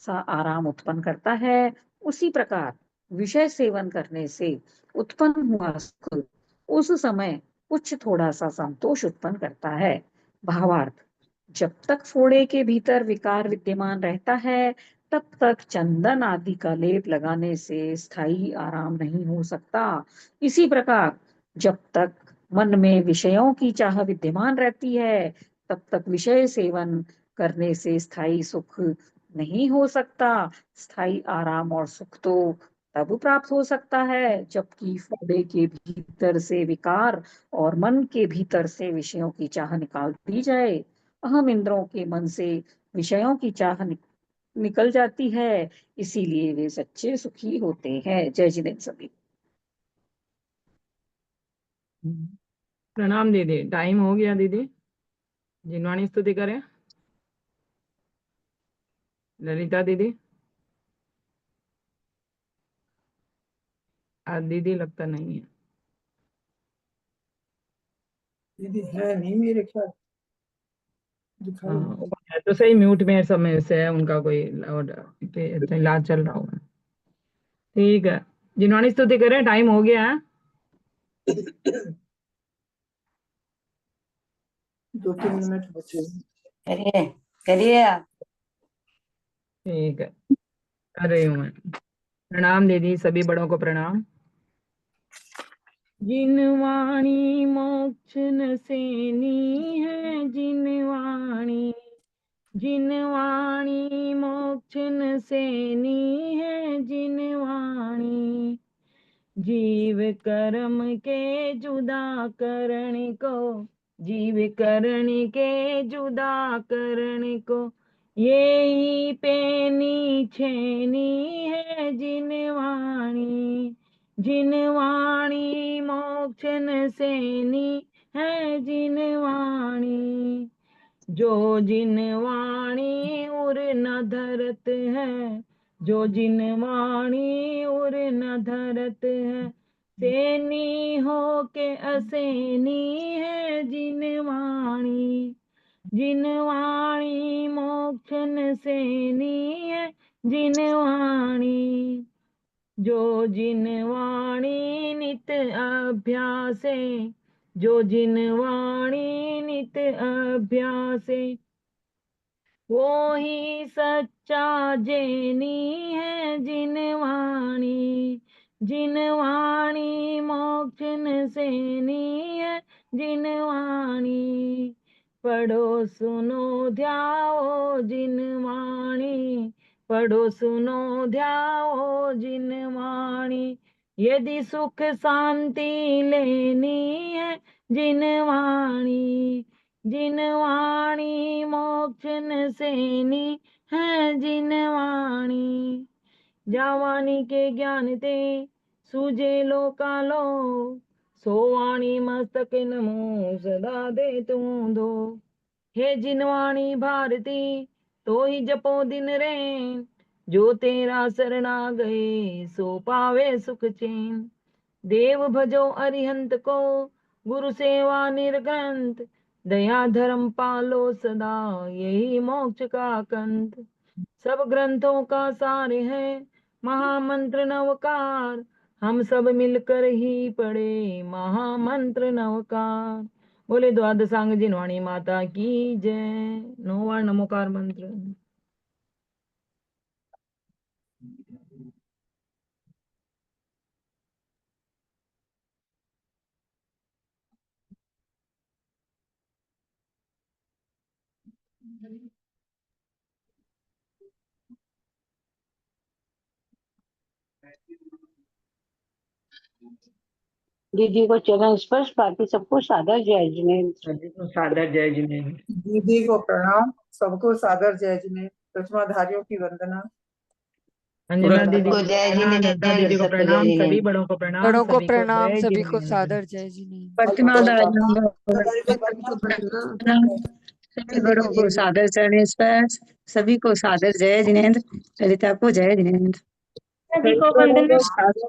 सा आराम उत्पन्न करता है, उसी प्रकार विषय सेवन करने से उत्पन्न हुआ सुख उस समय कुछ थोड़ा सा संतोष उत्पन्न करता है। भावार्थ, जब तक फोड़े के भीतर विकार विद्यमान रहता है तब तक चंदन आदि का लेप लगाने से स्थायी आराम नहीं हो सकता। इसी प्रकार जब तक मन में विषयों की चाह विद्यमान रहती है तब तक विषय सेवन करने से स्थायी सुख नहीं हो सकता। स्थायी आराम और सुख तो तब प्राप्त हो सकता है जबकि फोड़े के भीतर से विकार और मन के भीतर से विषयों की चाह निकाल दी जाए। अहम इंद्रों के मन से विषयों की चाह निकल जाती है, इसीलिए वे सच्चे सुखी होते हैं। जय जिनेन्द्र सभी। प्रणाम दीदी, टाइम हो गया दीदी। जिनवाणी स्तुति करें। ललिता दीदी, आज दीदी लगता नहीं है। दीदी है नहीं मेरे ख्याल, दिखाई नहीं। हाँ, तो सही म्यूट में समय से है, उनका कोई इलाज चल रहा होगा। ठीक है, जिनवाणी स्तुति करें, टाइम हो गया है। 2-3 मिनट बचे। करिए करिए आप। ठीक है, कर रही हूँ मैं। प्रणाम दीदी, सभी बड़ों को प्रणाम। जिनवाणी मोक्ष न सेनी है, जिनवाणी जिनवाणी मोक्षन सेनी है जिनवाणी, जीव कर्म के जुदा करण को, जीव करण के जुदा करण को, यही पेनी छेनी है जिनवाणी, जिनवाणी मोक्षन सेनी है जिनवाणी, जो जिनवाणी उर न धरत है, जो जिनवाणी उर न धरत है, सेनी हो के असेनी है जिनवाणी, जिनवाणी मोक्षन सेनी है जिनवाणी, जो जिनवाणी नित अभ्यासे, जो जिनवाणी नित अभ्यासे, वो ही सच्चा जेनी है जिनवाणी, जिनवाणी मोक्षन सेनी है जिनवाणी, पढ़ो सुनो ध्याओ जिनवाणी, पढ़ो सुनो ध्याओ जिनवाणी, यदि सुख शांति लेनी है जिनवाणी, जिनवाणी मोक्षन सेनी है जिनवाणी, जावानी के ज्ञान ते सूझे लोकालो, सोवाणी मस्तक नमो सदा दे तुम दो, हे जिनवाणी भारती तो ही जपो दिन रैन, जो तेरा शरणा गए सो पावे सुख चैन, देव भजो अरिहंत को गुरु सेवा निर्ग्रंथ, दया धर्म पालो सदा यही मोक्ष का कंठ, सब ग्रंथों का सार है महामंत्र नवकार, हम सब मिलकर ही पढ़े महामंत्र नवकार, बोले द्वादशांग जिनवाणी माता की जय। नौवार नमोकार मंत्र। दीदी को चरण स्पर्श, बाकी सबको सादर जय जिनेंद्र। सभी को सादर जय जिनेंद्र। दीदी को प्रणाम, सबको सादर जय जिनेंद्र, चश्माधारियों की वंदना। अंजना दीदी को जय प्रणाम, लता दीदी को जिनेंद्र, प्रणाम, जय सभी जिनेंद्र। बड़ों को प्रणाम, बड़ों को सभी को प्रणाम, जय सभी को जिनेंद्र। सादर जय जिनेंद्र। सभी बड़ों को सादर चरण स्पर्श, सभी को सादर जय जिनेंद्र, ललिता को जय जिनेंद्र। सभी को वंदना,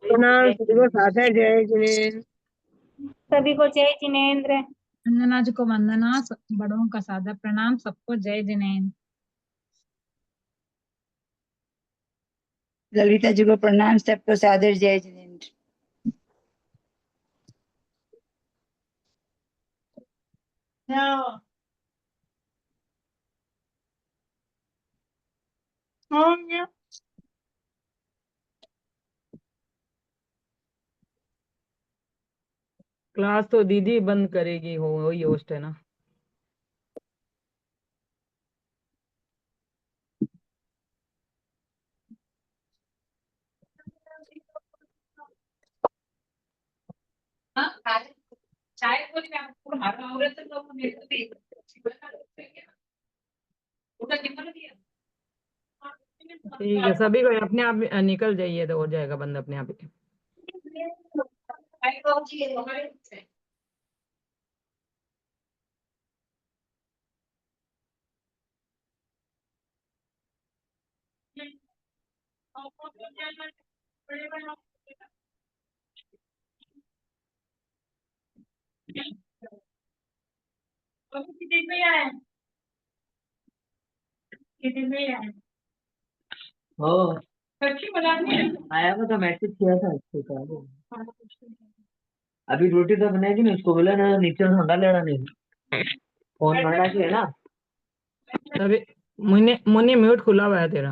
प्रणाम, सभी को सादर जय जिनेंद्र। सभी को जय जिनेंद्र। अंजना जी को वंदना, बड़ों का सादर प्रणाम, सबको जय जिनेंद्र। ललिता जी को प्रणाम, सबको सादर जय जिनेंद्र। क्लास तो दीदी बंद करेगी, हो वही होस्ट है ना। ठीक है, सभी को अपने आप निकल जाइए तो हो जाएगा बंद अपने आप ही। आया वो तो मैसेज किया था इसको का अभी रोटी तो बनाएगी ना, इसको बोला ना नीचे से ठंडा लेना नहीं, फोन भरना चाहिए ना। अभी मुन्ने म्यूट खुला हुआ है तेरा।